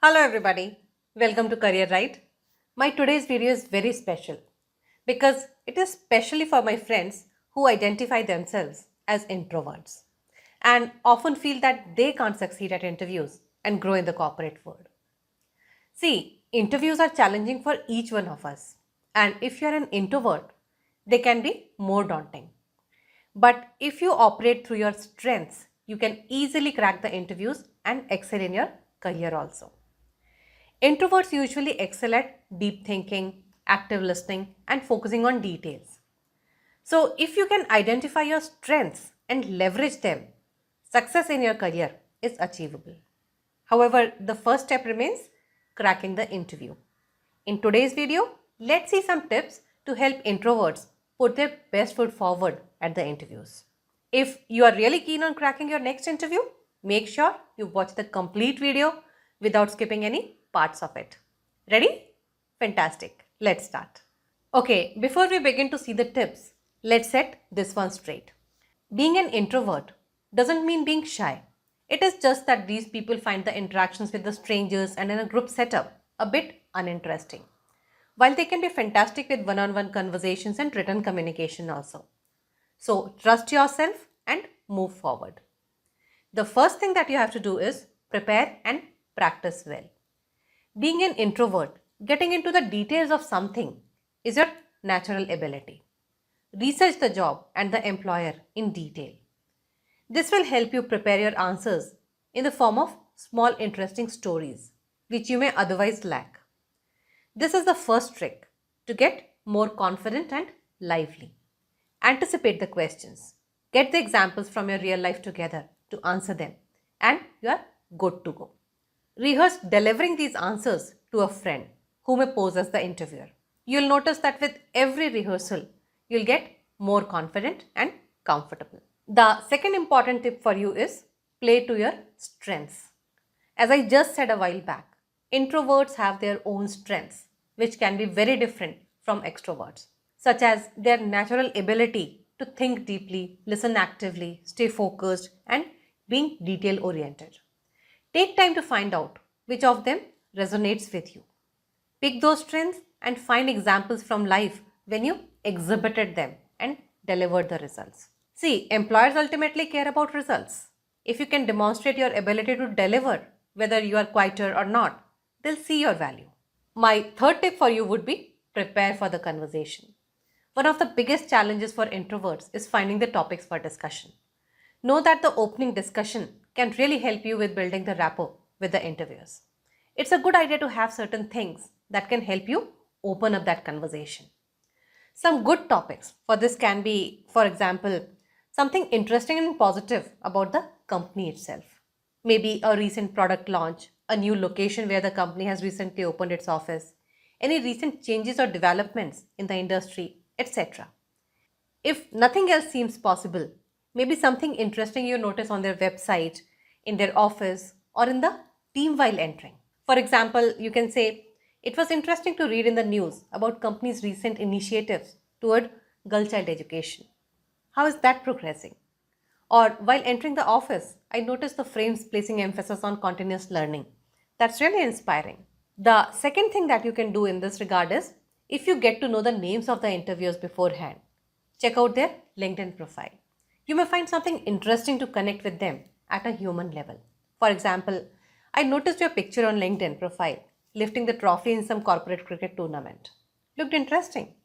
Hello everybody, welcome to Career Right. My today's video is very special because it is specially for my friends who identify themselves as introverts and often feel that they can't succeed at interviews and grow in the corporate world. See, interviews are challenging for each one of us, and if you're an introvert, they can be more daunting. But if you operate through your strengths, you can easily crack the interviews and excel in your career also. Introverts usually excel at deep thinking, active listening, and focusing on details. So, if you can identify your strengths and leverage them, success in your career is achievable. However, the first step remains cracking the interview. In today's video, let's see some tips to help introverts put their best foot forward at the interviews. If you are really keen on cracking your next interview, make sure you watch the complete video without skipping any parts of it. Ready? Fantastic. Let's start. Okay, before we begin to see the tips, let's set this one straight. Being an introvert doesn't mean being shy. It is just that these people find the interactions with the strangers and in a group setup a bit uninteresting. While they can be fantastic with one-on-one conversations and written communication also. So trust yourself and move forward. The first thing that you have to do is prepare and practice well. Being an introvert, getting into the details of something is your natural ability. Research the job and the employer in detail. This will help you prepare your answers in the form of small interesting stories, which you may otherwise lack. This is the first trick to get more confident and lively. Anticipate the questions. Get the examples from your real life together to answer them, and you are good to go. Rehearse delivering these answers to a friend who may pose as the interviewer. You'll notice that with every rehearsal, you'll get more confident and comfortable. The second important tip for you is play to your strengths. As I just said a while back, introverts have their own strengths, which can be very different from extroverts, such as their natural ability to think deeply, listen actively, stay focused, and being detail oriented. Take time to find out which of them resonates with you. Pick those strengths and find examples from life when you exhibited them and delivered the results. See, employers ultimately care about results. If you can demonstrate your ability to deliver, whether you are quieter or not, they'll see your value. My third tip for you would be prepare for the conversation. One of the biggest challenges for introverts is finding the topics for discussion. Know that the opening discussion can really help you with building the rapport with the interviewers. It's a good idea to have certain things that can help you open up that conversation. Some good topics for this can be, for example, something interesting and positive about the company itself. Maybe a recent product launch, a new location where the company has recently opened its office, any recent changes or developments in the industry, etc. If nothing else seems possible, maybe something interesting you notice on their website, in their office, or in the team while entering. For example, you can say, it was interesting to read in the news about company's recent initiatives toward girl child education. How is that progressing? Or while entering the office, I noticed the frames placing emphasis on continuous learning. That's really inspiring. The second thing that you can do in this regard is if you get to know the names of the interviewers beforehand, check out their LinkedIn profile. You may find something interesting to connect with them at a human level. For example, I noticed your picture on LinkedIn profile lifting the trophy in some corporate cricket tournament. Looked interesting.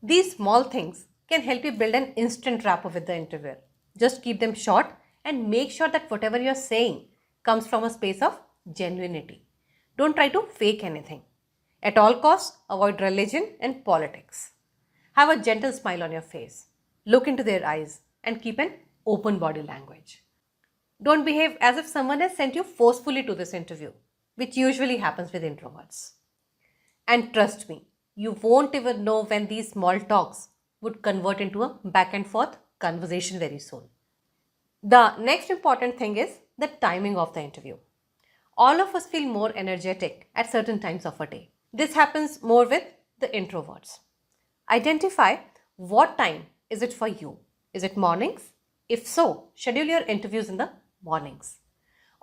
These small things can help you build an instant rapport with the interviewer. Just keep them short and make sure that whatever you're saying comes from a space of genuinity. Don't try to fake anything. At all costs, avoid religion and politics. Have a gentle smile on your face. Look into their eyes and keep an open body language. Don't behave as if someone has sent you forcefully to this interview, which usually happens with introverts. And trust me, you won't even know when these small talks would convert into a back and forth conversation very soon. The next important thing is the timing of the interview. All of us feel more energetic at certain times of a day. This happens more with the introverts. Identify what time is it for you. Is it mornings? If so, schedule your interviews in the mornings.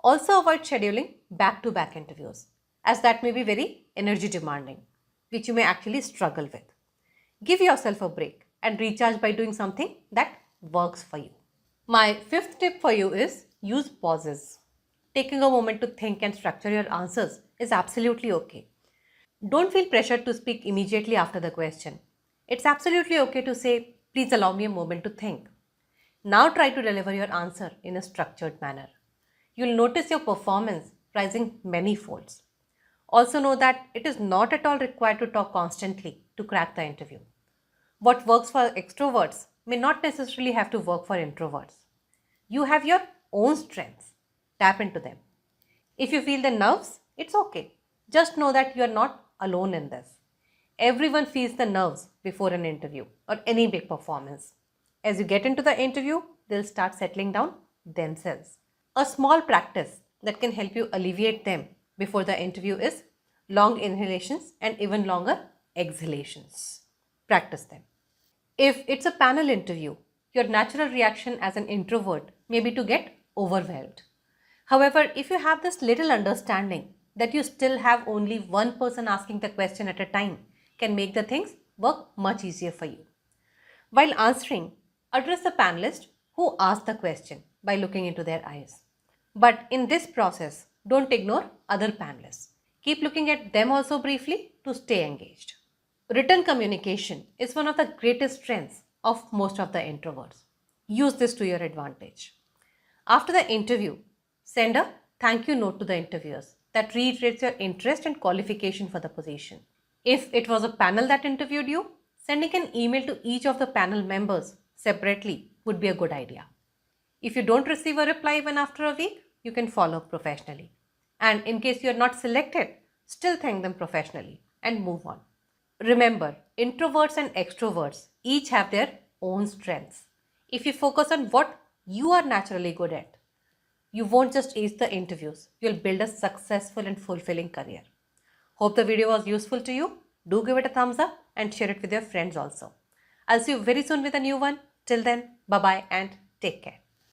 Also avoid scheduling back-to-back interviews. as that may be very energy demanding, which you may actually struggle with. Give yourself a break and recharge by doing something that works for you. My fifth tip for you is use pauses. Taking a moment to think and structure your answers is absolutely okay. Don't feel pressured to speak immediately after the question. It's absolutely okay to say, please allow me a moment to think. Now try to deliver your answer in a structured manner. You'll notice your performance rising many folds. Also, know that it is not at all required to talk constantly to crack the interview. What works for extroverts may not necessarily have to work for introverts. You have your own strengths. Tap into them. If you feel the nerves, it's okay. Just know that you are not alone in this. Everyone feels the nerves before an interview or any big performance. As you get into the interview, they'll start settling down themselves. A small practice that can help you alleviate them before the interview is long inhalations and even longer exhalations. Practice them. If it's a panel interview, your natural reaction as an introvert may be to get overwhelmed. However, if you have this little understanding that you still have only one person asking the question at a time, can make the things work much easier for you. While answering, address the panelist who asked the question by looking into their eyes. But in this process, don't ignore other panelists. Keep looking at them also briefly to stay engaged. Written communication is one of the greatest strengths of most of the introverts. Use this to your advantage. After the interview, send a thank you note to the interviewers that reiterates your interest and qualification for the position. If it was a panel that interviewed you, sending an email to each of the panel members separately would be a good idea. If you don't receive a reply even after a week, you can follow up professionally. And in case you are not selected, still thank them professionally and move on. Remember, introverts and extroverts each have their own strengths. If you focus on what you are naturally good at, you won't just ace the interviews, you'll build a successful and fulfilling career. Hope the video was useful to you. Do give it a thumbs up and share it with your friends also. I'll see you very soon with a new one. Till then, bye bye and take care.